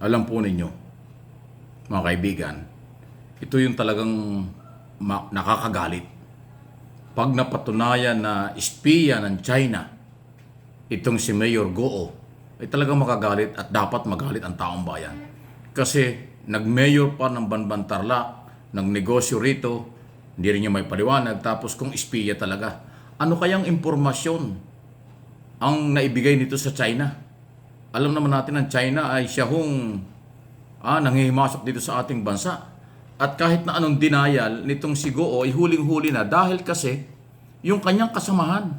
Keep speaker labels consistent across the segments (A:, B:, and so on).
A: Alam po ninyo, mga kaibigan, ito yung talagang nakakagalit. Pag napatunayan na espiya ng China, itong si Mayor Goo, ay talagang makagalit at dapat magalit ang taong bayan. Kasi nag-mayor pa ng Banban Tarlac, nagnegosyo rito, hindi rin niya may paliwanag, tapos kung espiya talaga. Ano kayang impormasyon ang naibigay nito sa China? Alam naman natin ang China ay siya nanghihimasok dito sa ating bansa. At kahit na anong denial nitong si Goo ay huling-huli na dahil kasi yung kanyang kasamahan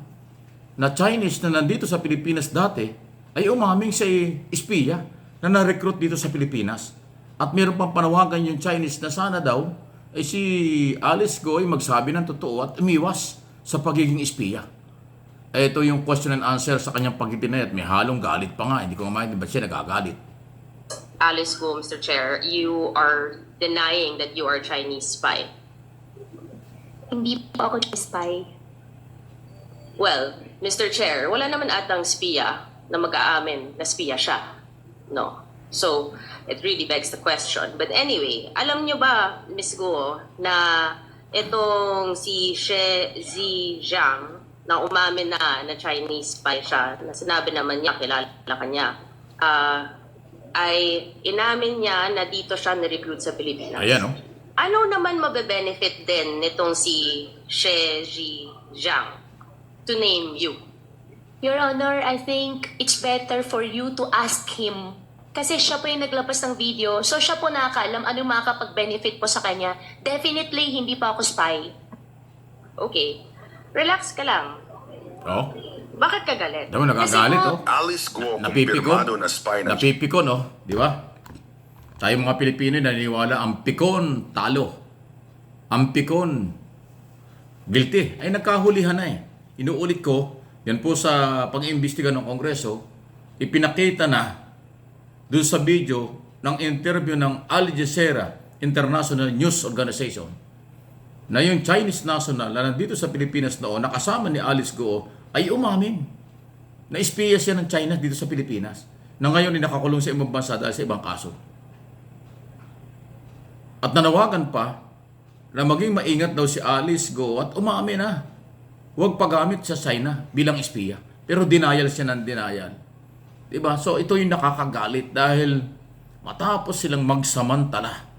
A: na Chinese na nandito sa Pilipinas dati ay umaming sa espiya na na-recruit dito sa Pilipinas. At meron pang panawagan yung Chinese na sana daw ay si Alice Goo ay magsabi ng totoo at umiwas sa pagiging espiya. Ito yung question and answer sa kanyang pagdideny at may halong galit pa nga. Hindi ko maintindihan ba't siya nagagalit.
B: Alice Go, Mr. Chair, you are denying that you are a Chinese spy.
C: Hindi po ako spy.
B: Well, Mr. Chair, wala naman atang spiya na mag-aamin na spiya siya. No. So, it really begs the question. But anyway, alam nyo ba, Ms. Go, na itong si She Zhejiang na umamin na Chinese spy siya, na sinabi naman niya, kilala ka niya, ay inamin niya na dito siya na-recruit sa Pilipinas.
A: Ayan, oh.
B: Ano naman mabe-benefit din nitong si She Zhejiang to name you?
C: Your Honor, I think it's better for you to ask him. Kasi siya po yung naglabas ng video, so siya po nakakaalam anong makakapag-benefit po sa kanya. Definitely, hindi pa ako spy.
B: Okay. Relax ka lang.
A: Oh.
B: Bakit ka galit?
A: Dami nagagalit,
C: Kasi
A: oh.
D: Alice Go,
A: Napipikon.
D: kumpirmado na spy ng
A: Napipikon, oh. Di ba? Tayo mga Pilipino naniniwala ang pikon, talo. Ang pikon, guilty. Ay nagkahulihan na eh. Inuulit ko, yan po sa pag-iimbestiga ng Kongreso, ipinakita na doon sa video ng interview ng Al Jazeera International News Organization na yung Chinese national na nandito sa Pilipinas noon, nakasama ni Alice Goo, ay umamin na espiya siya ng China dito sa Pilipinas na ngayon ay nakakulong sa ibang bansa dahil sa ibang kaso. At nanawagan pa na maging maingat daw si Alice Goo at umamin na huwag paggamit sa China bilang espiya. Pero denial siya ng denial. Diba? So ito yung nakakagalit dahil matapos silang magsamantala.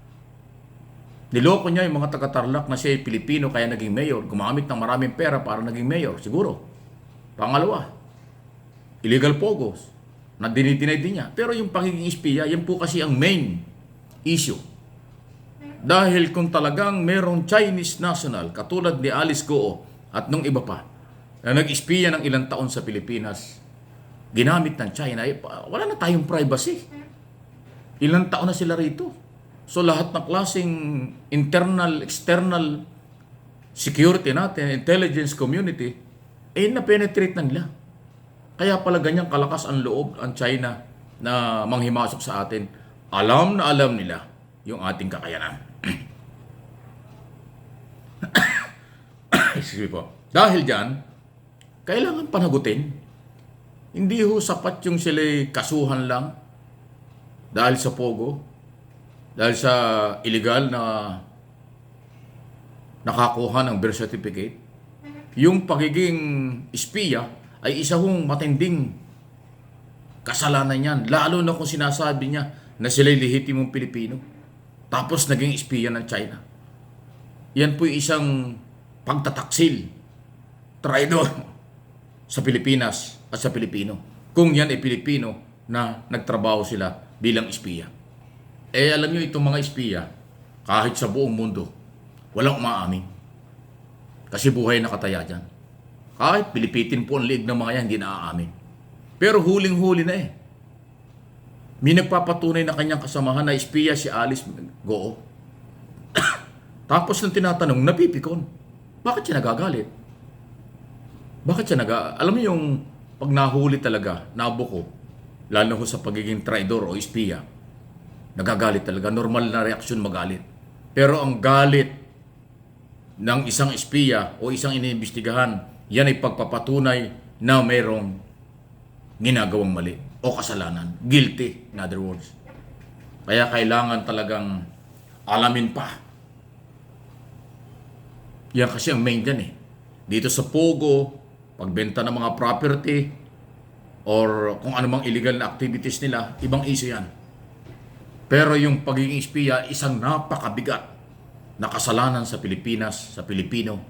A: Niloko niya yung mga taga-Tarlac na siya ay Pilipino kaya naging mayor. Gumamit ng maraming pera para naging mayor, siguro. Pangalawa, illegal pogos na dinitinay din niya. Pero yung pagiging espiya, yan po kasi ang main issue. Dahil kung talagang merong Chinese national, katulad ni Alice Goo at nung iba pa, na nag-espiya ng ilang taon sa Pilipinas, ginamit ng China, wala na tayong privacy. Ilang taon na sila rito. So lahat ng klaseng internal, external security natin, intelligence community, na-penetrate na nila. Kaya pala ganyang kalakas ang loob ang China na manghimasok sa atin. Alam na alam nila yung ating kakayanan. Excuse me po. Dahil dyan, kailangan panagutin. Hindi ho sapat yung sila'y kasuhan lang dahil sa pogo, dahil sa illegal na nakakuha ng birth certificate. Yung pagiging espiya ay isa hong matinding kasalanan yan. Lalo na kung sinasabi niya na sila'y lehitimong Pilipino. Tapos naging espiya ng China. Yan po isang pagtataksil, traidor sa Pilipinas at sa Pilipino. Kung yan ay Pilipino na nagtrabaho sila bilang espiya. Alam nyo itong mga espiya, kahit sa buong mundo, walang umaamin. Kasi buhay na kataya dyan. Kahit pilipitin po ang liig ng mga yan, hindi naaamin. Pero huling-huli na eh. May nagpapatunay na kanyang kasamahan na espiya si Alice Goo. Tapos nang tinatanong, napipikon. Bakit siya nagagalit? Alam mo yung pag nahuli talaga, nabuko, lalo ho sa pagiging traidor o espiya, nagagalit talaga. Normal na reaksyon magalit. Pero ang galit ng isang espiya o isang iniimbestigahan, yan ay pagpapatunay na mayroong ginagawang mali o kasalanan. Guilty, in other words. Kaya kailangan talagang alamin pa. Yan kasi ang main dyan eh. Dito sa Pogo, pagbenta ng mga property, or kung ano mang illegal na activities nila, ibang issue yan. Pero yung pagiging espiya, isang napakabigat na kasalanan sa Pilipinas, sa Pilipino.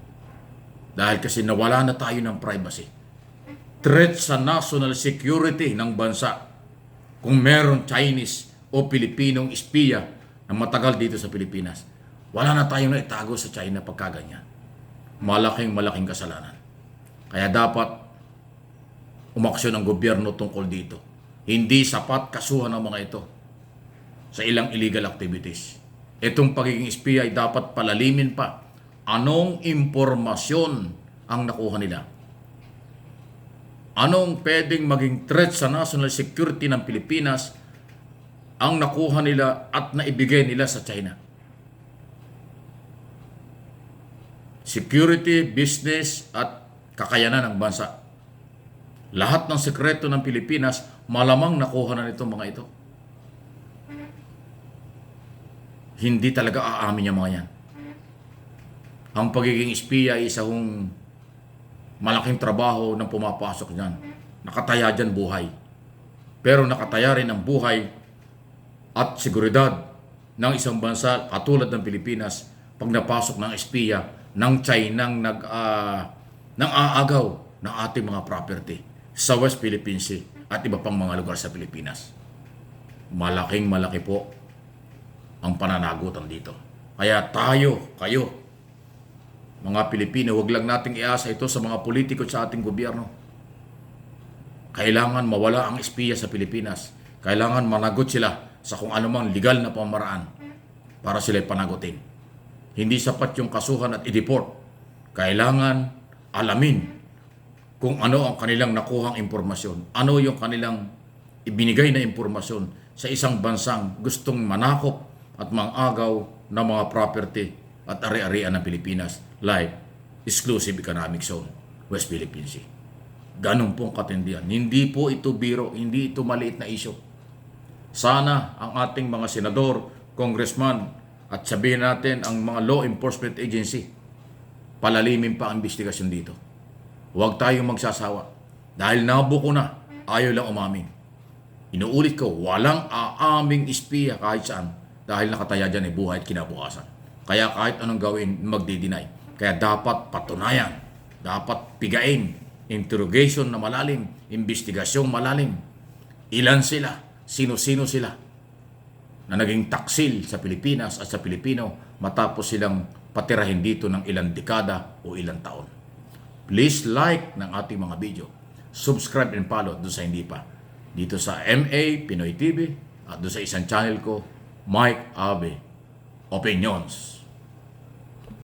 A: Dahil kasi nawala na tayo ng privacy. Threat sa national security ng bansa. Kung meron Chinese o Pilipinong espiya na matagal dito sa Pilipinas, wala na tayong naitago sa China pagkaganyan. Malaking kasalanan. Kaya dapat umaksyon ang gobyerno tungkol dito. Hindi sapat kasuhan ng mga ito sa ilang illegal activities. Itong pagiging espiya ay dapat palalimin pa. Anong impormasyon ang nakuha nila? Anong pwedeng maging threat sa national security ng Pilipinas ang nakuha nila at naibigay nila sa China? Security, business at kakayanan ng bansa. Lahat ng sekreto ng Pilipinas, malamang nakuha na nitong mga ito. Hindi talaga aamin yung mga yan. Ang pagiging espiya ay isang malaking trabaho ng pumapasok dyan. Nakataya dyan buhay. Pero nakataya rin ang buhay at seguridad ng isang bansa katulad ng Pilipinas pag napasok ng espiya ng China nang aagaw ng ating mga property sa West Philippine Sea at iba pang mga lugar sa Pilipinas. Malaki po ang pananagutan dito. Kaya kayo, mga Pilipino, huwag lang nating iasa ito sa mga politiko sa ating gobyerno. Kailangan mawala ang espiya sa Pilipinas. Kailangan managot sila sa kung anumang legal na pamaraan para sila'y panagutin. Hindi sapat yung kasuhan at i-deport. Kailangan alamin kung ano ang kanilang nakuhang impormasyon. Ano yung kanilang ibinigay na impormasyon sa isang bansang gustong manakop at mangagaw ng mga property at ari-arian ng Pilipinas like Exclusive Economic Zone, West Philippine Sea. Ganun pong katindihan. Hindi po ito biro, hindi ito maliit na issue. Sana ang ating mga senador, congressman, at sabihin natin ang mga law enforcement agency, palalimin pa ang investigasyon dito. Huwag tayong magsasawa. Dahil nabuko na, ayaw lang umamin. Inuulit ko, walang aaming espiya kahit saan. Dahil nakataya dyan ay buhay at kinabukasan. Kaya kahit anong gawin, magdi-deny. Kaya dapat patunayan, dapat pigain, interrogation na malalim, investigasyong malalim. Ilan sila? Sino-sino sila na naging taksil sa Pilipinas at sa Pilipino matapos silang patirahin dito ng ilang dekada o ilang taon. Please like ng ating mga video. Subscribe and follow doon sa hindi pa. Dito sa MA Pinoy TV at doon sa isang channel ko, Mike Abe Opinions.